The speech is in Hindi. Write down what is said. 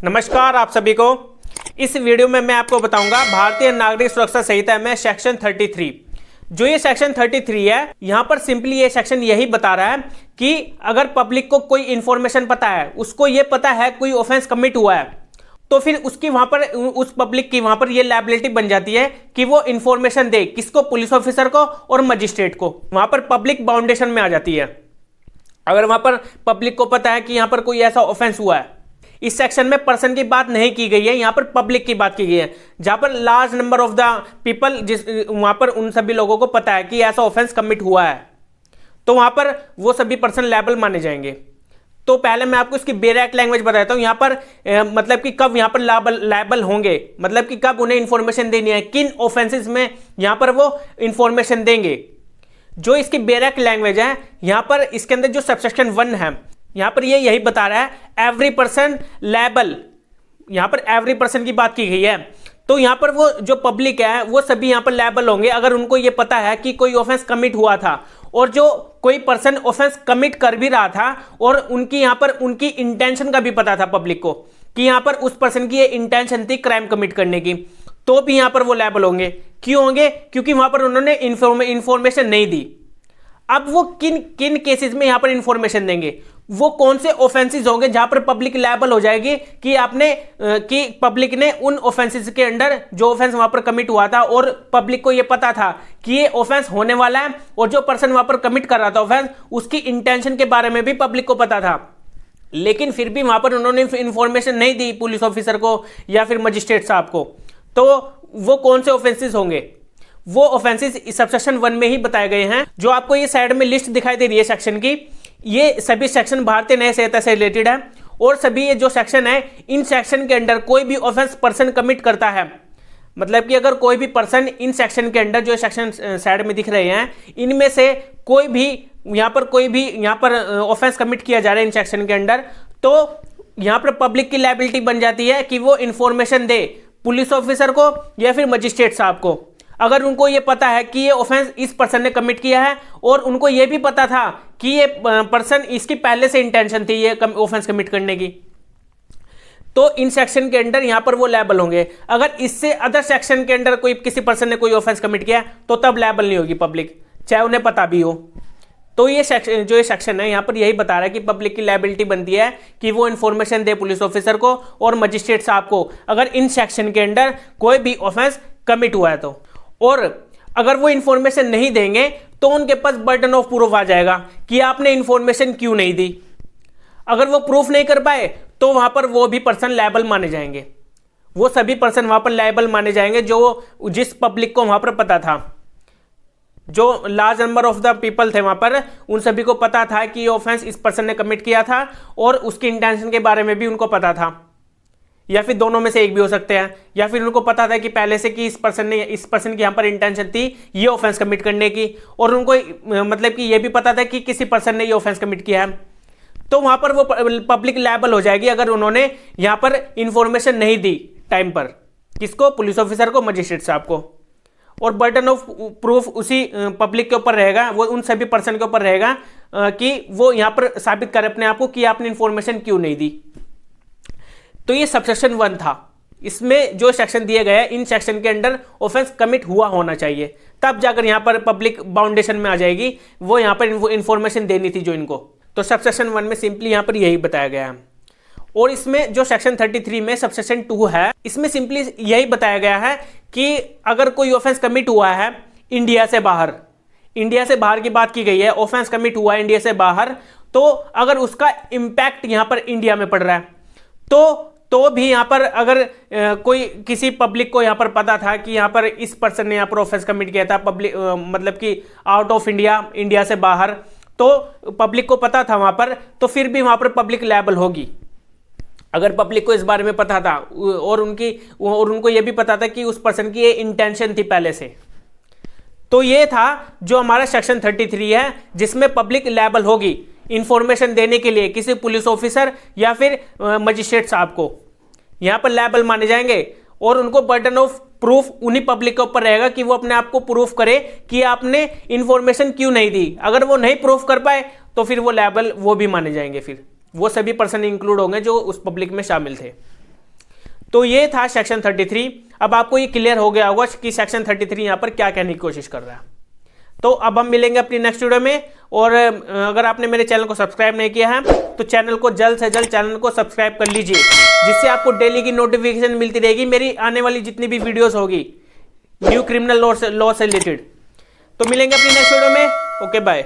नमस्कार आप सभी को। इस वीडियो में मैं आपको बताऊंगा भारतीय नागरिक सुरक्षा संहिता में सेक्शन 33। जो ये सेक्शन 33 है, यहां पर सिंपली ये सेक्शन यही बता रहा है कि अगर पब्लिक को कोई इंफॉर्मेशन पता है, उसको ये पता है कोई ऑफेंस कमिट हुआ है, तो फिर उसकी वहां पर उस पब्लिक की वहां पर ये लायबिलिटी बन जाती है कि वो इंफॉर्मेशन दे किसको, पुलिस ऑफिसर को और मजिस्ट्रेट को। वहां पर पब्लिक बाउंडेशन में आ जाती है। अगर वहां पर पब्लिक को पता है कि यहां पर कोई ऐसा ऑफेंस हुआ है, इस सेक्शन में पर्सन की बात नहीं की गई है, यहां पर पब्लिक की बात की गई है, जहां पर large number of the people, जिस वहां पर उन सभी लोगों को पता है कि ऐसा ऑफेंस कमिट हुआ है, तो वहां पर वो सभी पर्सन लायबल माने जाएंगे। तो पहले मैं आपको इसकी बेरेक्ट लैंग्वेज बताता हूं। यहां पर मतलब कि कब यहां पर लायबल होंगे, मतलब कि कब उन्हें इंफॉर्मेशन देनी है, किन ऑफेंसेस में यहां पर वो इंफॉर्मेशन देंगे। जो इसकी बेरेक्ट लैंग्वेज है, यहां पर इसके अंदर जो सबसेक्शन 1 है, यहां पर ये यही बता रहा है एवरी पर्सन लायबल। यहां पर एवरी पर्सन की बात की गई है, तो यहां पर वो जो पब्लिक है वो सभी यहां पर लायबल होंगे अगर उनको ये पता है कि कोई ऑफेंस कमिट हुआ था, और जो कोई पर्सन ऑफेंस कमिट कर भी रहा था और उनकी यहां पर उनकी इंटेंशन का भी पता था पब्लिक को कि यहां पर उस पर्सन की ये इंटेंशन थी क्राइम कमिट करने की, तो भी यहां पर वो लायबल होंगे। क्यों होंगे? क्योंकि वहां पर उन्होंने इंफॉर्मेशन नहीं दी। अब वो किन किन केसेस में यहां पर इंफॉर्मेशन देंगे, वो कौन से ऑफेंसेस होंगे जहां पर पब्लिक लायबल हो जाएगी कि कि पब्लिक ने उन ऑफेंसेस के अंडर जो ऑफेंस वहां पर कमिट हुआ था और पब्लिक को यह पता था कि ये ऑफेंस होने वाला है, और जो पर्सन वहां पर कमिट कर रहा था ऑफेंस, उसकी इंटेंशन के बारे में भी पब्लिक को पता था, लेकिन फिर भी वहां पर उन्होंने इंफॉर्मेशन नहीं दी पुलिस ऑफिसर को या फिर मजिस्ट्रेट साहब को। तो वो कौन से ऑफेंसेस होंगे? वो ऑफेंसेस सबसेक्शन 1 में ही बताए गए हैं। जो आपको ये साइड में लिस्ट दिखाई दे रही है सेक्शन की, ये सभी सेक्शन भारतीय न्याय संहिता से रिलेटेड है, और सभी ये जो सेक्शन है, इन सेक्शन के अंडर कोई भी ऑफेंस पर्सन कमिट करता है, मतलब कि अगर कोई भी पर्सन इन सेक्शन के अंडर, जो सेक्शन साइड में दिख रहे हैं, इनमें से कोई भी यहाँ पर ऑफेंस कमिट किया जा रहा है इन सेक्शन के अंडर, तो यहाँ पर पब्लिक की लायबिलिटी बन जाती है कि वो इंफॉर्मेशन दे पुलिस ऑफिसर को या फिर मजिस्ट्रेट साहब को। अगर उनको ये पता है कि ये ऑफेंस इस पर्सन ने कमिट किया है, और उनको ये भी पता था कि ये पर्सन, इसकी पहले से इंटेंशन थी ये ऑफेंस कमिट करने की, तो इन सेक्शन के अंडर यहां पर वो लायबल होंगे। अगर इससे अदर सेक्शन के अंडर कोई किसी पर्सन ने कोई ऑफेंस कमिट किया, तो तब लायबल नहीं होगी पब्लिक, चाहे उन्हें पता भी हो। तो ये सेक्शन है, यहां पर यही बता रहा है कि पब्लिक की लायबिलिटी बनती है कि वो इंफॉर्मेशन दे पुलिस ऑफिसर को और मजिस्ट्रेट साहब को, अगर इन सेक्शन के अंडर कोई भी ऑफेंस कमिट हुआ है तो। और अगर वो इंफॉर्मेशन नहीं देंगे तो उनके पास बर्डन ऑफ प्रूफ आ जाएगा कि आपने इंफॉर्मेशन क्यों नहीं दी। अगर वो प्रूफ नहीं कर पाए तो वहां पर वो भी पर्सन लायबल माने जाएंगे। वो सभी पर्सन वहां पर लायबल माने जाएंगे जो जिस पब्लिक को वहां पर पता था, जो large number of the people थे वहां पर, उन सभी को पता था कि ये ऑफेंस इस पर्सन ने कमिट किया था, और उसकी इंटेंशन के बारे में भी उनको पता था, या फिर दोनों में से एक भी हो सकते हैं, या फिर उनको पता था कि पहले से कि इस पर्सन की यहां पर इंटेंशन थी ये ऑफेंस कमिट करने की, और उनको मतलब कि ये भी पता था कि किसी पर्सन ने ये ऑफेंस कमिट किया है, तो वहां पर वो पब्लिक लायबल हो जाएगी अगर उन्होंने यहां पर इंफॉर्मेशन नहीं दी टाइम पर, किसको, पुलिस ऑफिसर को, मजिस्ट्रेट साहब को। और बर्डन ऑफ प्रूफ उसी पब्लिक के ऊपर रहेगा, वो उन सभी पर्सन के ऊपर रहेगा कि वो यहां पर साबित करे अपने आप को कि आपने इंफॉर्मेशन क्यों नहीं दी। तो ये सबसेक्शन 1 था। इसमें जो सेक्शन दिए गए हैं, इन सेक्शन के अंडर ऑफेंस कमिट हुआ होना चाहिए, तब जाकर यहां पर पब्लिक बाउंडेशन में आ जाएगी, वो यहां पर इंफॉर्मेशन देनी थी जो इनको। तो सबसेक्शन 1 में सिंपली यहां पर यही बताया गया है। और इसमें जो सेक्शन 33 में सबसेक्शन 2 है, इसमें सिंपली यही बताया गया है कि अगर कोई ऑफेंस कमिट हुआ है इंडिया से बाहर, इंडिया से बाहर की बात की गई है, ऑफेंस कमिट हुआ है इंडिया से बाहर, तो अगर उसका इंपैक्ट यहां पर इंडिया में पड़ रहा है, तो भी यहां पर अगर कोई किसी पब्लिक को यहां पर पता था कि यहां पर इस पर्सन ने यहां पर ऑफेंस कमिट किया था, पब्लिक मतलब कि आउट ऑफ इंडिया, इंडिया से बाहर, तो पब्लिक को पता था वहां पर, तो फिर भी वहां पर पब्लिक लायबल होगी। अगर पब्लिक को इस बारे में पता था और उनको यह भी पता था कि उस पर्सन की ये इंटेंशन थी पहले से, तो ये था जो हमारा सेक्शन 33 है, जिसमें पब्लिक लायबल होगी इंफॉर्मेशन देने के लिए किसी पुलिस ऑफिसर या फिर मजिस्ट्रेट साहब को, यहां पर लायबल माने जाएंगे, और उनको बर्डन ऑफ प्रूफ उन्हीं पब्लिक के ऊपर रहेगा कि वो अपने आप को प्रूफ करे कि आपने इंफॉर्मेशन क्यों नहीं दी। अगर वो नहीं प्रूफ कर पाए तो फिर वो लायबल वो भी माने जाएंगे, फिर वो सभी पर्सन इंक्लूड होंगे जो उस पब्लिक में शामिल थे। तो ये था सेक्शन 33। अब आपको ये क्लियर हो गया होगा कि सेक्शन 33 यहाँ पर क्या कहने की कोशिश कर रहा है। तो अब हम मिलेंगे अपनी नेक्स्ट वीडियो में। और अगर आपने मेरे चैनल को सब्सक्राइब नहीं किया है तो चैनल को जल्द से जल्द चैनल को सब्सक्राइब कर लीजिए, जिससे आपको डेली की नोटिफिकेशन मिलती रहेगी मेरी आने वाली जितनी भी वीडियोस होगी न्यू क्रिमिनल लॉ से रिलेटेड। तो मिलेंगे अपनी नेक्स्ट वीडियो में। Okay bye.